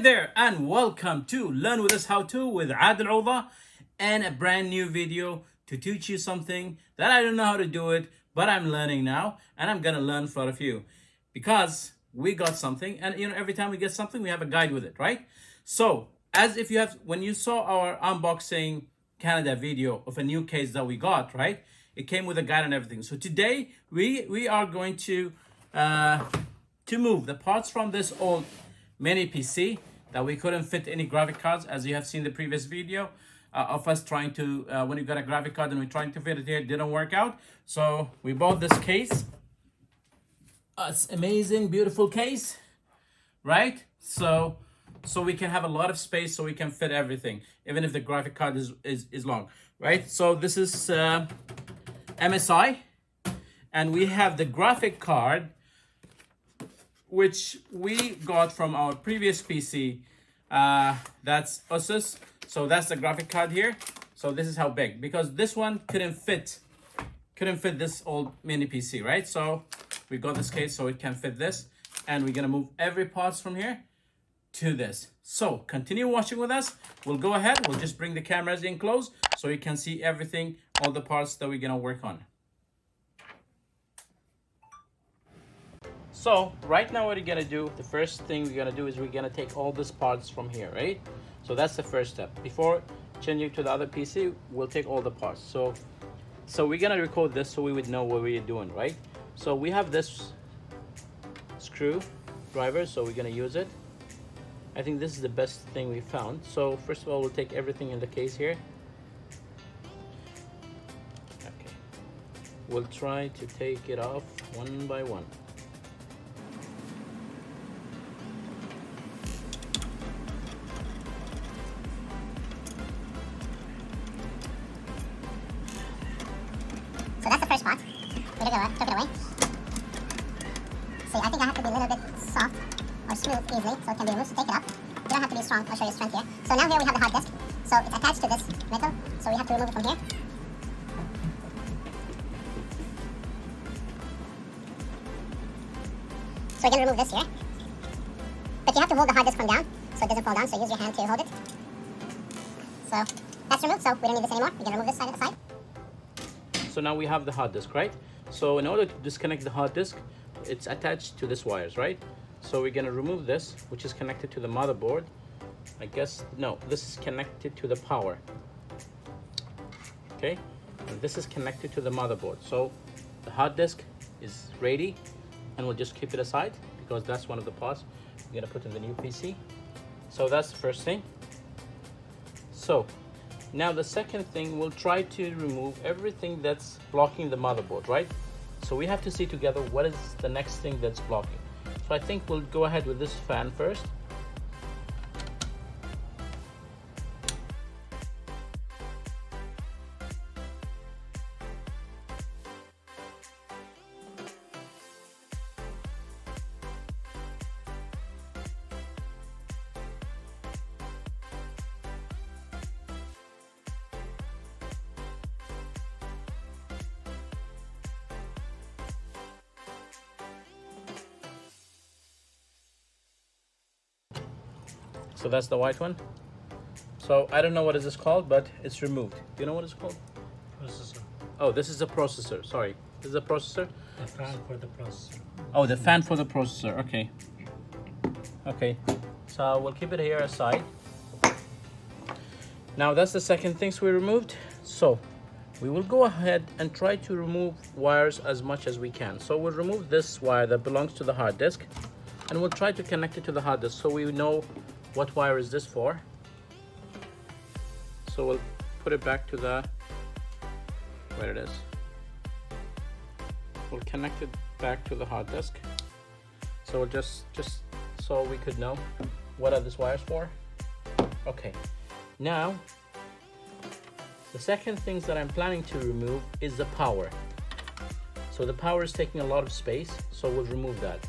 there and welcome to Learn With Us How To with Adil Oda and a brand new video to teach you something that I don't know how to do it, but I'm learning now and I'm gonna learn for a few because we got something and every time we get something we have a guide with it, right? So as if you have, when you saw our unboxing Canada video of a new case that we got, right? It came with a guide and everything. So today we are going to move the parts from this old mini PC that we couldn't fit any graphic cards, as you have seen the previous video of us trying to, when you got a graphic card and we're trying to fit it here, it didn't work out. So we bought this case. It's amazing, beautiful case, right? So we can have a lot of space so we can fit everything, even if the graphic card is long, right? So this is MSI, and we have the graphic card which we got from our previous PC. That's Asus. So that's the graphic card here. So this is how big, because this one couldn't fit this old mini PC, right? So we got this case so it can fit this, and we're gonna move every parts from here to this. So continue watching with us. We'll go ahead, we'll just bring the cameras in close so you can see everything, all the parts that we're gonna work on. So right now what you're gonna do, the first thing we're gonna do is we're gonna take all these parts from here, right? So that's the first step. Before changing to the other PC, we'll take all the parts. So we're gonna record this so we would know what we're doing, right? So we have this screw driver, so we're gonna use it. I think this is the best thing we found. So first of all, we'll take everything in the case here. Okay. We'll try to take it off one by one. So that's the first part. We took it away. See, I think I have to be a little bit soft or smooth easily so it can be removed. So take it up. You don't have to be strong. I'll show you strength here. So now here we have the hard disk. So it's attached to this metal. So we have to remove it from here. So we're going to remove this here. But you have to hold the hard disk from down so it doesn't fall down. So use your hand to hold it. So that's removed. So we don't need this anymore. We're going to remove this side aside. So now we have the hard disk, right? So in order to disconnect the hard disk, it's attached to this wires, right? So we're gonna remove this, which is connected to the motherboard. I guess, no, this is connected to the power. Okay, and this is connected to the motherboard. So the hard disk is ready, and we'll just keep it aside because that's one of the parts we're gonna put in the new PC. So that's the first thing. So now the second thing, we'll try to remove everything that's blocking the motherboard, right? So we have to see together what is the next thing that's blocking. So I think we'll go ahead with this fan first. So that's the white one. So I don't know what is this called, but it's removed. Do you know what it's called? Processor. Oh, this is a processor. Sorry, this is a processor. The fan for the processor. Oh, the fan for the processor. Okay. Okay. So we'll keep it here aside. Now that's the second things we removed. So we will go ahead and try to remove wires as much as we can. So we'll remove this wire that belongs to the hard disk, and we'll try to connect it to the hard disk so we know what wire is this for. So we'll put it back to the, where it is. We'll connect it back to the hard disk. So we'll just so we could know what are these wires for. Okay, now the second things that I'm planning to remove is the power. So the power is taking a lot of space, so we'll remove that.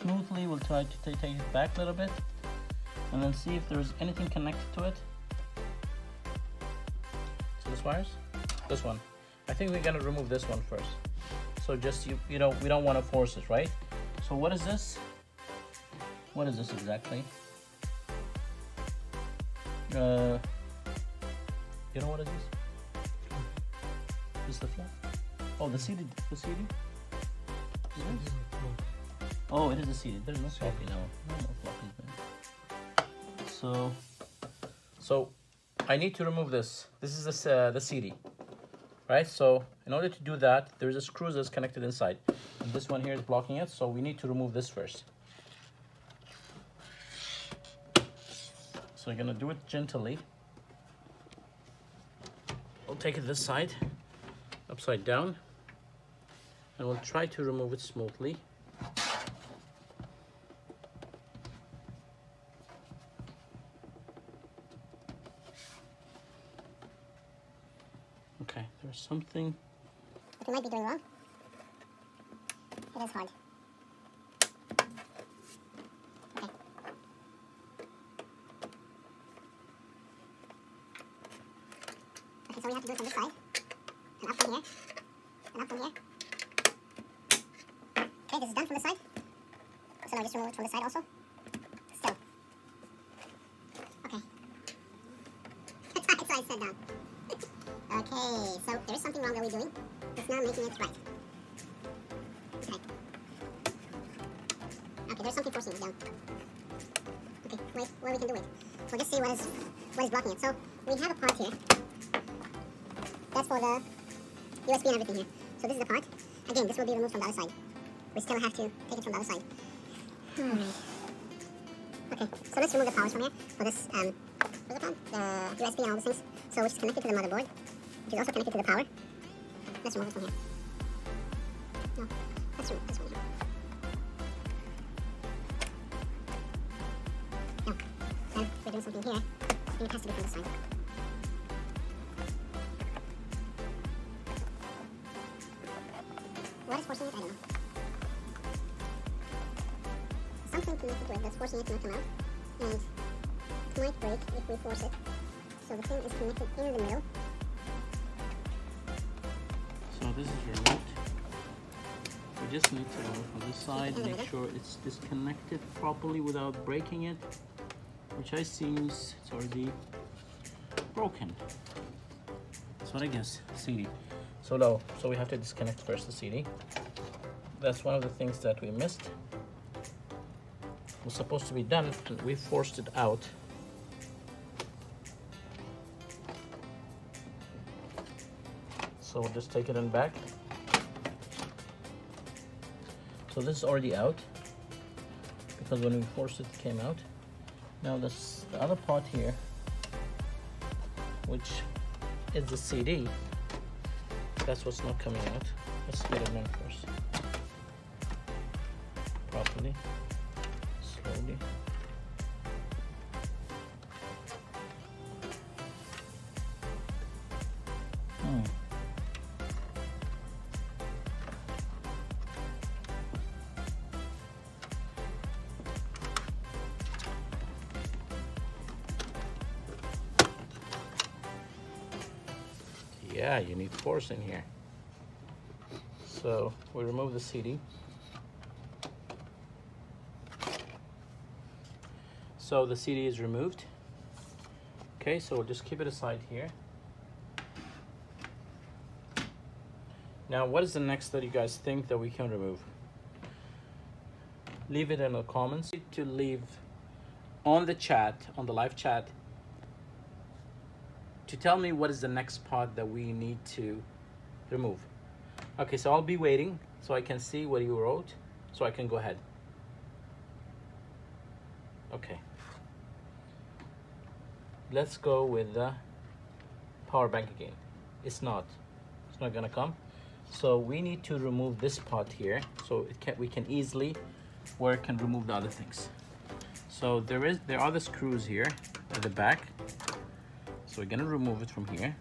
smoothly. We'll try to take it back a little bit and then see if there's anything connected to it. So this wires, this one. I think we're gonna remove this one first. So just you know, we don't want to force it, right? So what is this? What is this exactly? You know what it is? Is the flap? Oh, the CD. The CD. Yes. Oh, it is a CD. There's no floppy now. No floppy there. So I need to remove this. This is the CD, right? So in order to do that, there's a screw that's connected inside. And this one here is blocking it, so we need to remove this first. So I'm gonna do it gently. I'll take it this side, upside down, and we'll try to remove it smoothly. Okay, there's something. What we might be doing wrong. It is hard. Okay. Okay, so we have to do it from this side. And up from here. And up from here. Okay, this is done from this side. So now just remove it from this side also. Still. Okay. It's right side down. Okay, so there is something wrong that we're doing. It's not making it right. Okay. Okay, there's something forcing it down. Okay, wait, well we can do it. We'll just see what is blocking it. So we have a part here. That's for the USB and everything here. So this is the part. Again, this will be removed from the other side. We still have to take it from the other side. Alright. Okay, so let's remove the powers from here for this what's it called? The USB and all these things. So which is connected to the motherboard, which is also connected to the power. Let's remove it from here. No, let's remove this one here. No, then if we're doing something here, then it has to be from this side. What is forcing it? I don't know. Something connected to it that's forcing it to not come out. And it might break if we force it. So the thing is connected in the middle. So this is removed. We just need to remove from this side, make sure it's disconnected properly without breaking it, which I seems it's already broken. That's what I guess. CD. So no, so we have to disconnect first the CD. That's one of the things that we missed. It was supposed to be done, and we forced it out. So we'll just take it in back. So this is already out because when we forced it, it came out. Now this the other part here, which is the CD. That's what's not coming out. Let's get it in first. Properly, slowly. Yeah, you need force in here. So we remove the CD. So the CD is removed. Okay, so we'll just keep it aside here. Now, what is the next that you guys think that we can remove? Leave it in the comments. To leave on the chat, on the live chat, to tell me what is the next part that we need to remove. Okay, so I'll be waiting so I can see what you wrote, so I can go ahead. Okay. Let's go with the power bank again. It's not gonna come. So we need to remove this part here, so we can easily work and remove the other things. So there are the screws here at the back. So we're gonna remove it from here.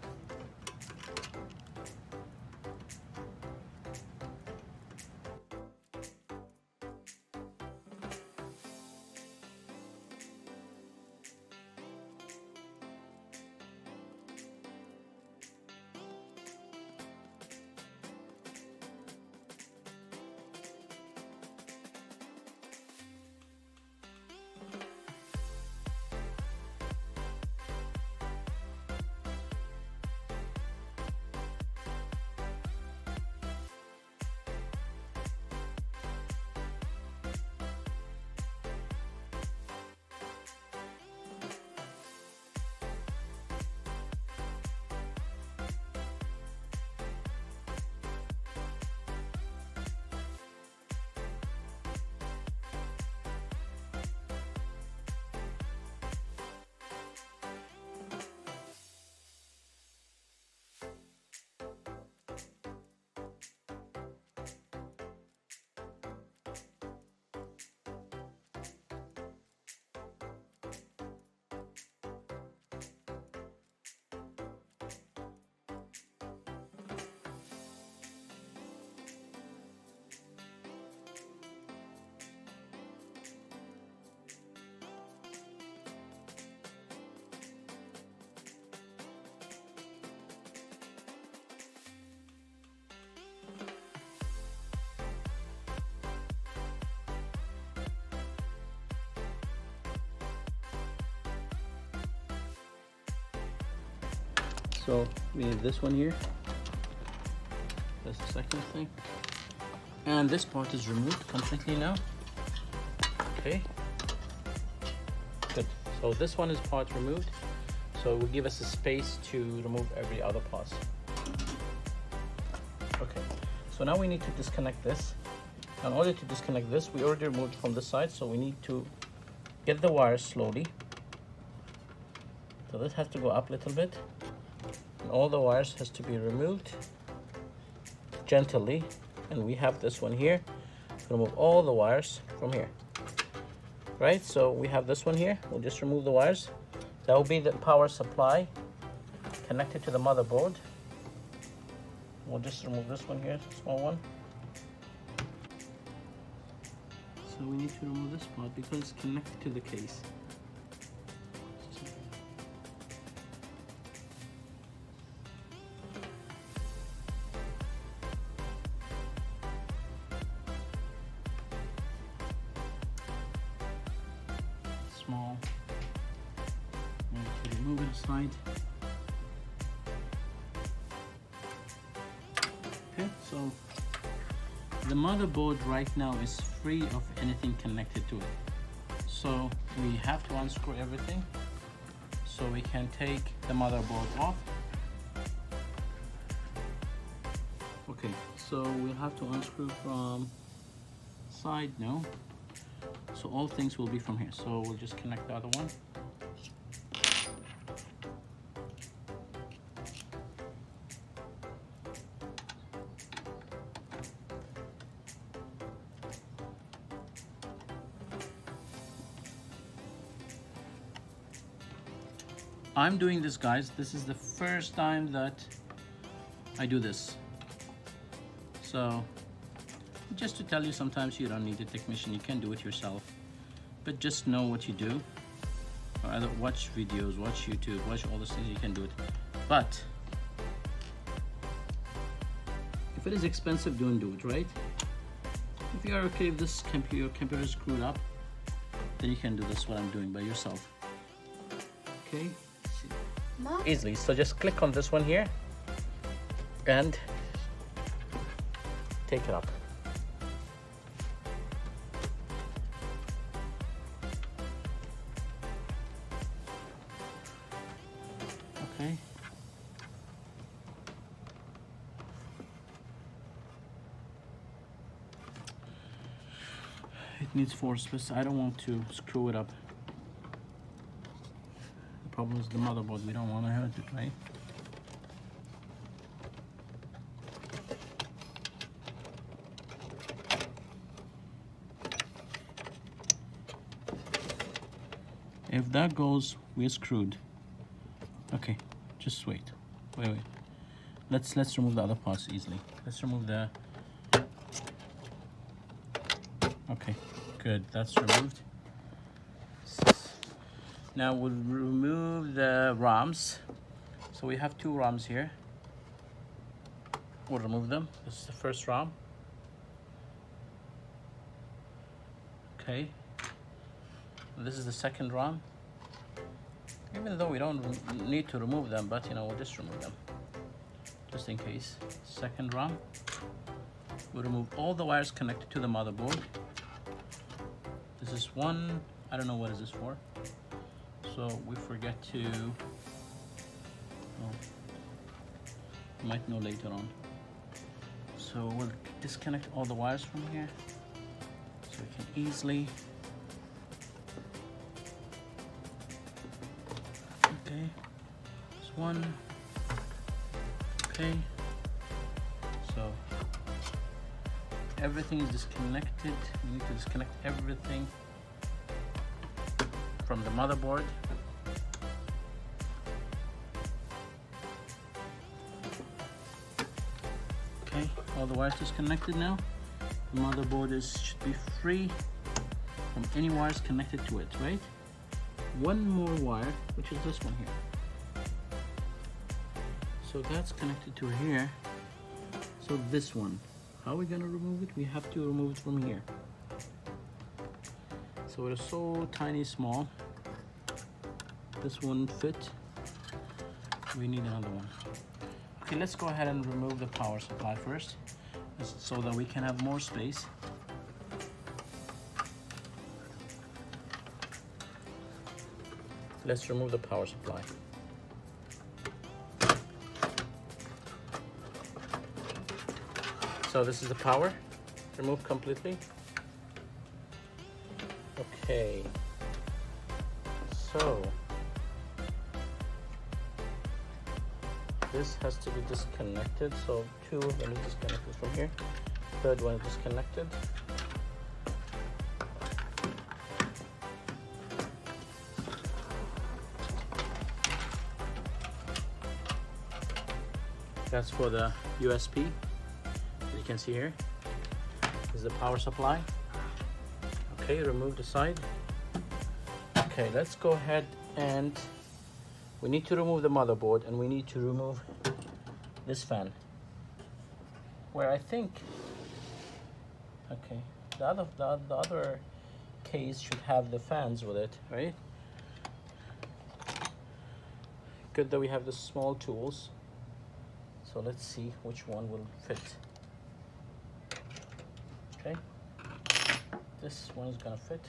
So we need this one here. That's the second thing. And this part is removed completely now. Okay. Good. So this one is part removed. So it will give us a space to remove every other part. Okay. So now we need to disconnect this. In order to disconnect this, we already removed from this side, so we need to get the wires slowly. So this has to go up a little bit. And all the wires has to be removed gently. And we have this one here. Remove all the wires from here. Right, so we have this one here. We'll just remove the wires. That will be the power supply connected to the motherboard. We'll just remove this one here, small one. So we need to remove this part because it's connected to the case. Small. We need to remove it aside. Okay, so the motherboard right now is free of anything connected to it. So we have to unscrew everything so we can take the motherboard off. Okay, so we'll have to unscrew from side now. So all things will be from here. So we'll just connect the other one. I'm doing this, guys. This is the first time that I do this. So just to tell you, sometimes you don't need a technician, you can do it yourself. But just know what you do. Or either watch videos, watch YouTube, watch all those things, you can do it. But if it is expensive, don't do it, right? If you are okay with this your computer is screwed up, then you can do this, what I'm doing, by yourself. Okay? Easily. So just click on this one here and take it up. Okay. It needs force, but I don't want to screw it up. The problem is the motherboard. We don't want to hurt it, right? If that goes, we're screwed. Okay, just wait. Wait. Let's remove the other parts easily. Let's remove the. Okay, good. That's removed. Now we'll remove the ROMs. So we have two ROMs here. We'll remove them. This is the first ROM. Okay. This is the second ROM. Even though we don't need to remove them, but you know, we'll just remove them. Just in case. Second ROM. We'll remove all the wires connected to the motherboard. This is one, I don't know what is this for. So we forget to, oh, you might know later on. So we'll disconnect all the wires from here so we can easily. Okay, there's one. Okay, so everything is disconnected. We need to disconnect everything from the motherboard. Okay, all the wires disconnected now. The motherboard should be free from any wires connected to it, right? One more wire, which is this one here. So that's connected to here. So this one, how are we gonna remove it? We have to remove it from here. So it is so tiny small. This won't fit. We need another one. Okay, let's go ahead and remove the power supply first, so that we can have more space. Let's remove the power supply. So this is the power, remove completely. Okay, so this has to be disconnected. So two of them are disconnected from here. Third one is disconnected. That's for the USB. As you can see here, this is the power supply. Okay, remove the side. Okay, let's go ahead and we need to remove the motherboard, and we need to remove this fan. Where I think, okay, the other case should have the fans with it, right? Good that we have the small tools. So let's see which one will fit. Okay, this one is gonna fit.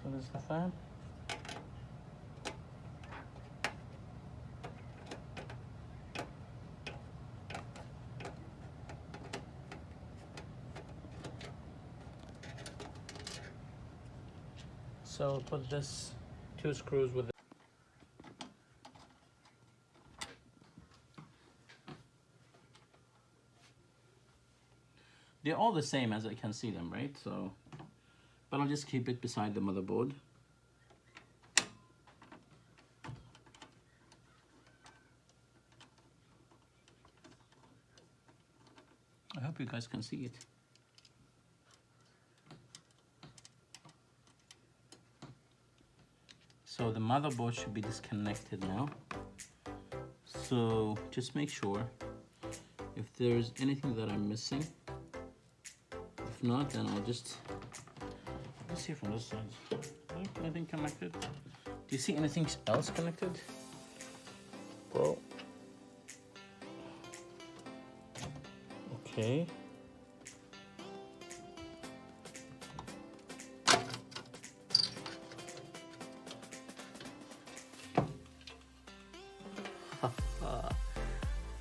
So this is the fan. So put this two screws with they're all the same as I can see them, right? So, but I'll just keep it beside the motherboard. I hope you guys can see it. So the motherboard should be disconnected now. So just make sure if there's anything that I'm missing. If not, then I'll just, let's see from this side. Anything connected? Do you see anything else connected? Well, okay.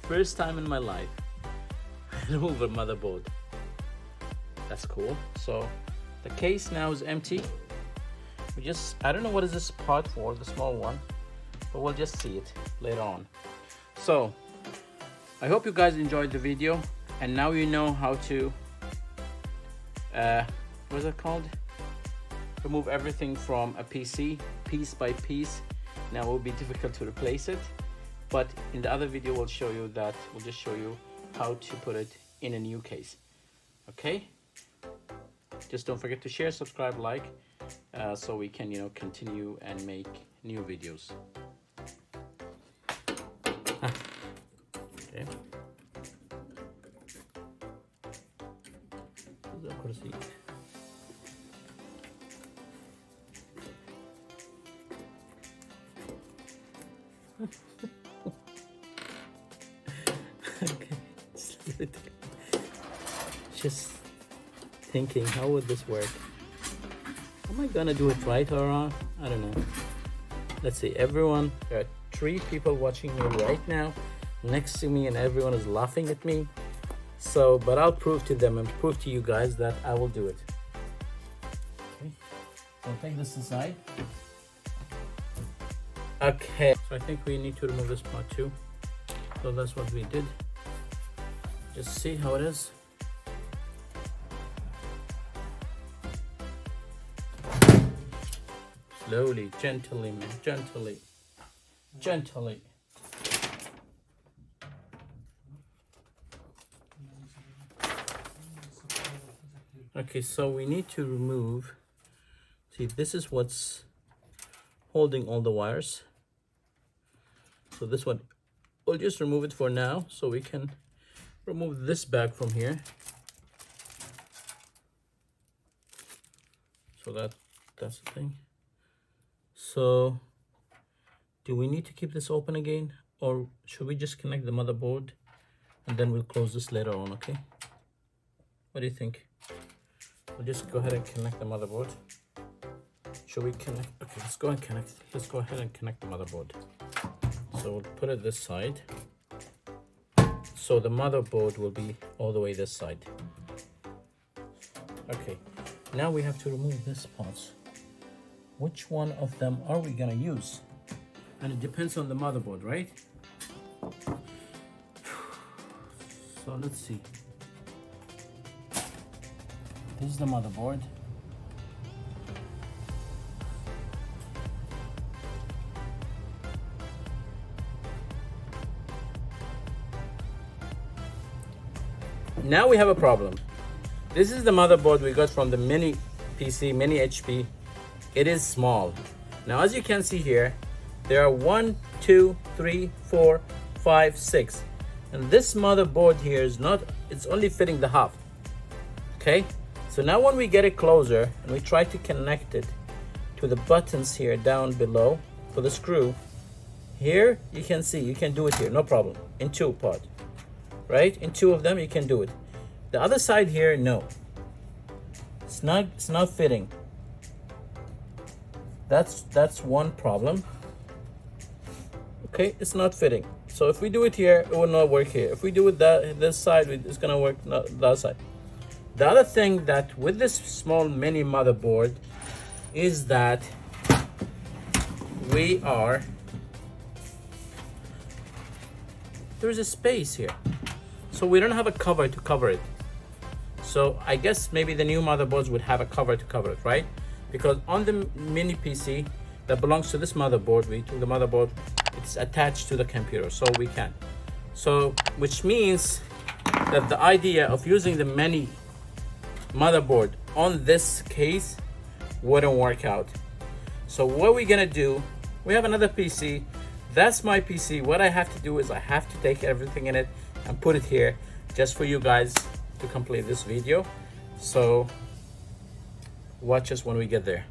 First time in my life I remove a motherboard. That's cool. So the case now is empty. I don't know what is this part for, the small one, but we'll just see it later on. So I hope you guys enjoyed the video, and now you know how to what is it called, remove everything from a PC piece by piece. Now it will be difficult to replace it, but in the other video we'll show you that. We'll just show you how to put it in a new case. Okay, just don't forget to share, subscribe, like, so we can, continue and make new videos. Okay. Okay. Just thinking, how would this work? Am I gonna do it right or wrong? I don't know. Let's see, everyone, there are 3 people watching me right now next to me, and everyone is laughing at me. So, but I'll prove to them and prove to you guys that I will do it. Okay, so I'll take this aside. Okay, so I think we need to remove this part too. So that's what we did. Just see how it is. Slowly, gently, man, gently, gently. Okay, so we need to remove, see, this is what's holding all the wires. So this one, we'll just remove it for now so we can remove this back from here. So that's the thing. So do we need to keep this open again, or should we just connect the motherboard and then we'll close this later on? Okay, what do you think? We'll just go ahead and connect the motherboard. Should we connect? Okay, let's go ahead and connect the motherboard. So we'll put it this side, so the motherboard will be all the way this side. Okay, now we have to remove these parts. Which one of them are we gonna use? And it depends on the motherboard, right? So let's see. This is the motherboard. Now we have a problem. This is the motherboard we got from the mini PC, mini HP. It is small. Now, as you can see here, there are 1, 2, 3, 4, 5, 6. And this motherboard here is not, it's only fitting the half. Okay? So now when we get it closer and we try to connect it to the buttons here down below for the screw, here you can see, you can do it here, no problem, in 2 parts. Right? In 2 of them you can do it. The other side here, no. It's not fitting. That's one problem. Okay, it's not fitting. So if we do it here, it will not work here. If we do it this side, it's gonna work that side. The other thing that with this small mini motherboard is that there's a space here. So we don't have a cover to cover it. So I guess maybe the new motherboards would have a cover to cover it, right? Because on the mini PC that belongs to this motherboard, we took the motherboard, it's attached to the computer, so we can. So, which means that the idea of using the mini motherboard on this case wouldn't work out. So what we're gonna do, we have another PC. That's my PC. What I have to do is I have to take everything in it and put it here just for you guys to complete this video. So watch us when we get there.